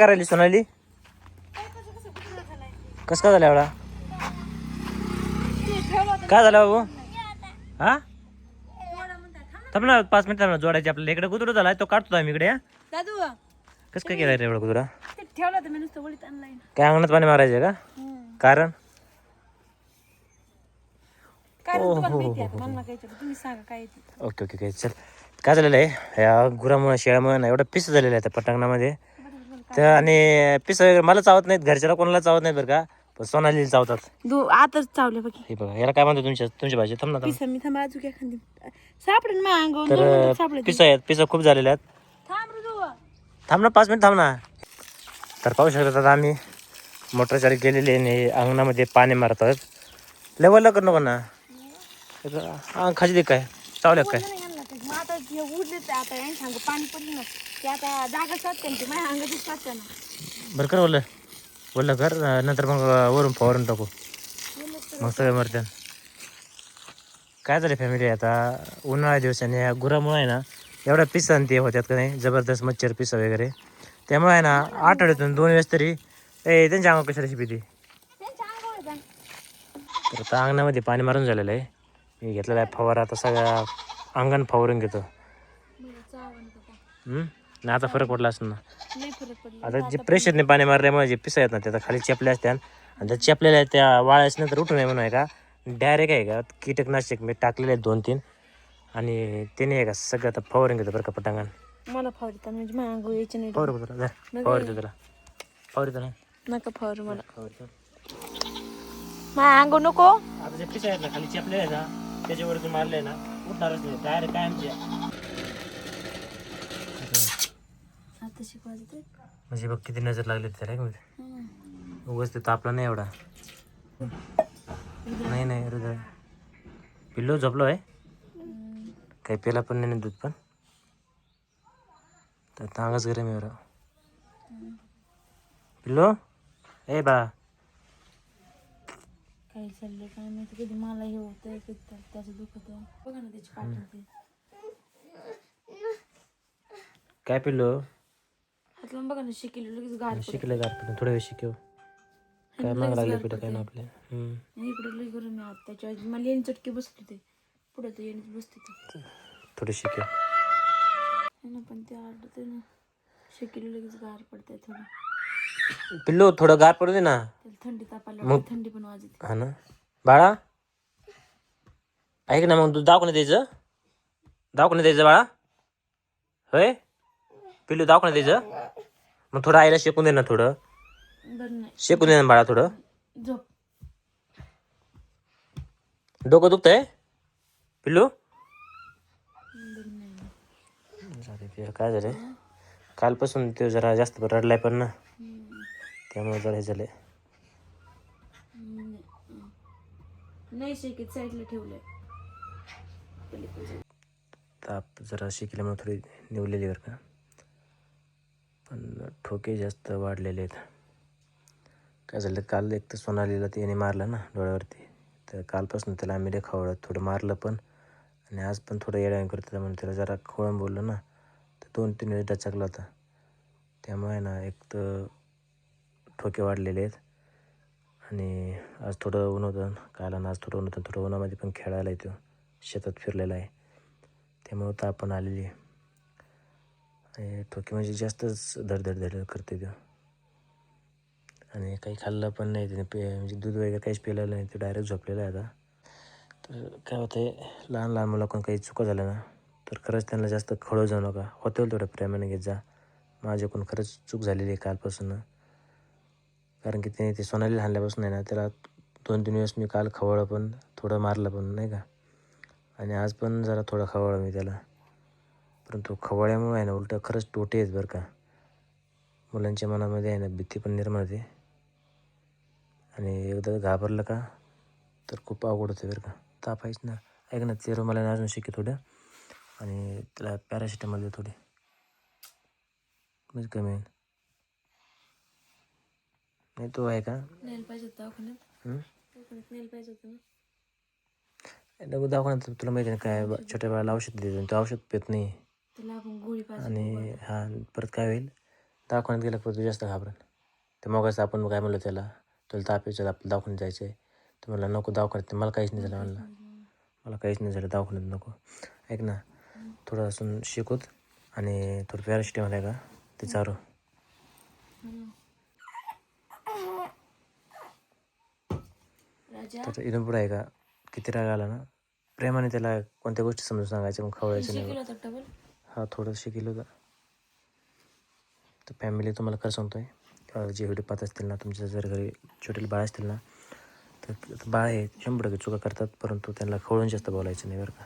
करायली सोनाली कस काय झालं एवढा काय झालं बाबू हा थांब ना 5 मिनिट जोडायचे आपल्याला इकडे कुत्रा झाला तो काढतो आम्ही इकडे दादू कस काय केलं रे एवढा कुत्रा ते ठेवला तर मी नुसतं वळीत आणलाय काय अंगणात पाणी मारायचे का कारण कारण तुम्हाला माहिती आहे मला काय तुम्ही सांगा काय येते ओके ओके ओके चल काय झालेलं आहे या गुरामुळे शेळ्यामुळे ना एवढं पिस झालेलं आहे त्या पटांगणामध्ये तर आणि पिस वगैरे मला चावत नाहीत घरच्याला कोणाला चावत नाहीत बरं का पण सोनालीला चावतात आताच चावले बघी हे बघा याला काय म्हणतो तुमच्या भाषेत थांब ना थांब. पिसा मी थांबा अजून काय खांदी सापडेल माझ्या अंगावर तर सापडेल पिस आहेत पिस खूप झालेले आहेत थांब रे तू थांब ना 5 मिनिट थांब ना तर पाहू शकतात आता आम्ही मोटरचारी गेलेले आणि अंगणामध्ये पाणी मारतात लेवलला कर नको ना खाली दे काय चावल्या काय मग आता हे उडले ते आता यांनी सांग पाणी पडलं ना ते आता जागा साधते ना ते माझ्या अंगाची साधते ना बरं कर बोललं कर नंतर मग वरून फवारून टाकू मग सगळं मरते काय झालं फॅमिली आता उन्हाळ्या दिवसाने या गुरामुळे आहे ना एवढ्या पिसा ते होत्यात का नाही जबरदस्त मच्छर पिसा वगैरे त्यामुळे आहे ना आठवड्यातून 2 वेळेस तरी त्यांच्या अंगावर कशाला शिपिती तर आता अंगणामध्ये पाणी मारून झालेलं आहे मी घेतलेला आहे फवारा आता सगळ्या अंगण फवारून घेतो नाही आता फरक पडला असं ना आता जे प्रेशरने पाणी मारल्यामुळे जे पिसा आहेत ना ते आता खाली चेपले असतात आणि त्या चेपलेल्या आहेत त्या वाळ्याच नंतर उठू नये म्हणून आहे का डायरेक्ट आहे का कीटकनाशक मी टाकलेले आहेत 2-3 आणि त्याने आहे का सगळं आता फवारून घेतो बरं का पटांगण मला फवारता म्हणजे माझ्या अंगावर यायचे नाही फवार तुला फवारतो तुला फवारतो ना नका फवारू मला फवारतो माझ्या अंगावर नको आता जे पिसा आहेत ना खाली चेपले आहेत ना त्याच्यावरती मारले ना उठणारच नाही डायरेक्ट काय आमचे आता शिकवायचं ते म्हणजे बघ किती नजर लागली त्याला का उगाच ते तापला नाही एवढा नाही हृदय पिल्लू झोपलो आहे काही पेला पण नाही दूध पण तर तांगच गरम आहे बरं पिल्लू ए बा काही चाललंय काय माहिती कधी मला हे होतंय कधी त्याचं दुखत बघा ना त्याची पाठी काय पिल्लू हातला बघा ना शिकेल लगेच गार शिकले गार पण थोडा वेळ शिकव काय माग लागले पिठं काय ना आपले इकडे लई गरम आहे हात त्याच्या मला येणी चटके बसते ते पुढे तर येणीच बसते ते थोडे शिकव ना पण ते आडते ना शिकेल लगेच गार पडते थोडं पिल्लू थोडं गार पडू दे ना त्याला थंडी तापायला थंडी पण वाजते हा ना बाळा ऐक ना मग तू दवाखान्यात द्यायचं बाळा होय पिल्लू दवाखान्यात द्यायचं मग थोडं आईला शेकून दे ना थोडं बरं नाही शेकून दे ना बाळा थोडं झोप डोकं दुखतंय पिल्लू काय झालंय कालपासून ते जरा जास्त रडलाय पण ना त्यामुळे जरा हे झालंय नाही शेकीत साईडला ठेवलंय ताप जरा शिकल्यामुळे थोडी निवलेली बरं का पण ठोके जास्त वाढलेले आहेत काय झालं काल एक तर सोनालीला त्याने मारलं ना डोळ्यावरती तर कालपासून त्याला आम्ही लय खवळत थोडं मारलं पण आणि आज पण थोडं येड्याने करतो म्हणून त्याला जरा खवळून बोललो ना तर 2-3 वेळेस डचाकला होता त्यामुळे ना एक तर ठोके वाढलेले आहेत आणि आज थोडं ऊन होतं काल आणि आज थोडं ऊन होतं थोडं उन्हामध्ये पण खेळायला येतो शेतात फिरलेला आहे त्यामुळं ताप पण आलेली आहे आणि ठोके म्हणजे जास्तच धडधड करते तो आणि काही खाल्लं पण नाही त्याने म्हणजे दूध वगैरे काहीच पिलेलं नाही ते डायरेक्ट झोपलेलं आहे आता तर काय होतं लहान मुलाकडून काही चुका झाल्या ना तर खरंच त्यांना जास्त खवळू जाऊ नका होतं तेवढं प्रेमाने घेत जा माझ्याकडून खरंच चूक झालेली आहे कालपासून कारण की ते सोनालीला हाणल्यापासून आहे ना त्याला 2-3 वेळेस मी काल खवळलं पण थोडं मारलं पण नाही का आणि आज पण जरा थोडं खवळलं मी त्याला परंतु खवळल्यामुळे आहे ना उलटं खरंच तोटे आहेत बरं का मुलांच्या मनामध्ये आहे ना भीती पण निर्माण होते आणि एकदा घाबरलं का तर खूप अवघड होतं बरं का ताप आहेच ना ऐक ना ते मला अजून शिके थोडं आणि त्याला पॅरासिटामॉल दे थोडी म्हणजे कमी येईल नाही तो आहे का नेल पाहिजे होतं दवाखान्यात नेल पाहिजे होतं ना दवाखान्यात तुला माहिती आहे काय छोट्या बाळाला औषध देतो तो औषध पित नाही त्याला आपण गोळी पाहिजे आणि हा परत काय होईल दवाखान्यात गेला तर तू जास्त घाबरण. ते मगाच आपण काय म्हणलं त्याला, तुला ताप यायचा आपलं दवाखान्यात जायचं आहे. तर म्हणला नको दवाखान्यात, मला काहीच नाही झालं म्हणला. मला काहीच नाही झालं दवाखान्यात नको. ऐक ना, थोडं असून शिकवत आणि थोडं पॅरासिटामॉल आहे का ते चारू. राजा तर इथून पुढं आहे का किती राग आला ना, प्रेमाने त्याला कोणत्या गोष्टी समजून सांगायच्या, मग खवळायचं नाही. शिकलो होतं डबल. हा थोडं शिकेल होतं. तर फॅमिली तुम्हाला खरं सांगतो आहे, जे व्हिडिओ पाहत असतील ना, तुमच्या जर घरी छोटे बाळ असतील ना, तर बाळ हे 100% चुका करतात, परंतु त्यांना खवळून जास्त बोलायचं नाही बरं का.